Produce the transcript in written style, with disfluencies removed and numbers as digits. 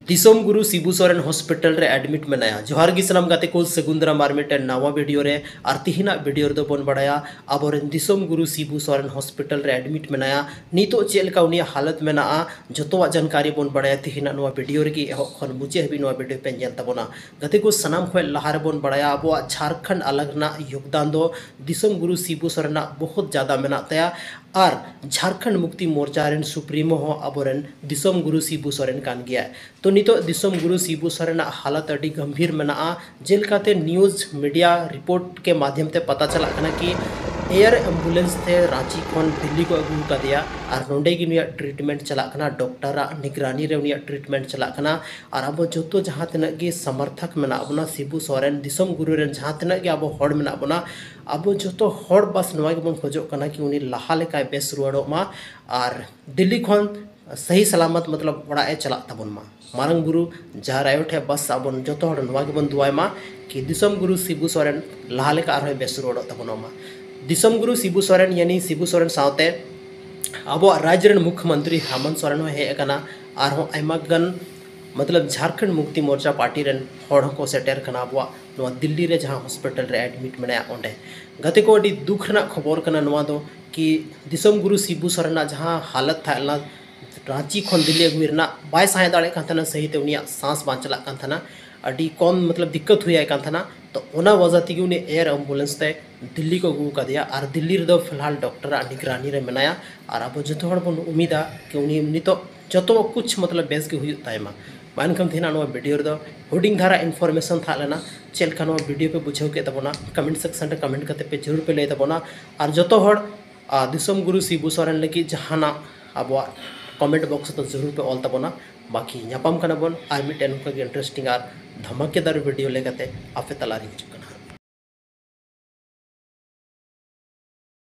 दिसोम गुरु Shibu Soren hospital रे admit मेनाया जोहार गी सनाम गाते को सगुंदरा मारमिट नवा वीडियो रे और तिहिना वीडियो रे बन बड़ाया आबोरेन दिसोम गुरु शिबू सोरेन हॉस्पिटल रे एडमिट मेनाया नितो चेलका उनी हालत मेना जतोवा जानकारी बन बड़ाया तिहिना नवा वीडियो रे की एहो खन मुचे हबी नवा वीडियो पे जेल तबोना गाते को सनाम खय लहार बन बड़ाया आबो झारखंड अलग ना योगदान दो दिसोम गुरु शिबू सोरेन बहुत ज्यादा मेना तया और झारखंड मुक्ति मोर्चा रेन सुप्रीमो हो आबोरेन दिसोम गुरु शिबू सोरेन कान गया तो नितो दिसोम गुरु शिबू सोरेन हालत अड़ी गंभीर मेना जेलकाते न्यूज़ मीडिया रिपोर्ट के माध्यम से पता चला कि एयर एम्बुलेंस थे रांची खन दिल्ली को अगू का दिया और नोंडे की ट्रीटमेंट चला डॉक्टर निगरानी रे उनिया ट्रीटमेंट चला और अब जो जहाँ तक गे समर्थक मेना बना शिबू सोरेन दिसोम गुरु रेन जहाँ तक गे अब हड़ मेना बना अब जो हड़ बस नवा गेबन खोजो कना कि उनी लहा लेका बेस रुआड़ोमा और दिल्ली खन सही सलामत मतलब ओड़ा चला तबन मा मारंग गुरु जहाँ आयो ठे बस अब जो नवा गेबन दुआमा कि दिसोम गुरु शिबू सोरेन लहा लेका आरो बेस रुआड़ो तबनमा दिसोम गुरु शिबू सोरेन यानी शिबू सोरेन सावते अब राज्य मुख्यमंत्री हेमंत सोरेन हेकना और आयमागन मतलब झारखंड मुक्ति मोर्चा पार्टी रेन हड़ को सेटर कना अब दिल्ली रे जहाँ हॉस्पिटल रे एडमिट मेना ओंडे गते को अड़ी दुख रना खबर कना नवा दो कि दिसोम गुरु शिबू सोरेन जहाँ हालत था रांची खन दिल्ली अगुरना बाय सहाय दाड़े सही ते उनिया सांस बां चला अड़ी कम मतलब दिक्कत हुई तो ओना वजह थी उन्हें एयर एम्बुलेंस ते दिल्ली को अगू कर दिया और दिल्ली रे फिलहाल डॉक्टर निगरानी रे मेनाया और अब जो बन उम्मीदा कि उन्हीं नितो जो कुछ मतलब बेस के हुई मानकम थे वीडियो रे हुडिंग धारा इन्फॉर्मेशन था लेना चलका वीडियो पे बुझाव के तबना कमेंट सेक्शन रे कमेंट करते पे जरूर पे लय तबना और जो दिसोम गुरु शिबू सोरेन लगी जहाना अब कमेंट बॉक्स तो जरूर पे ऑल तबना बाकी नापाम बन और मिट्टे इंटरेस्टिंग और धमाकेदार वीडियो लेते आपे तलारी हिजुग।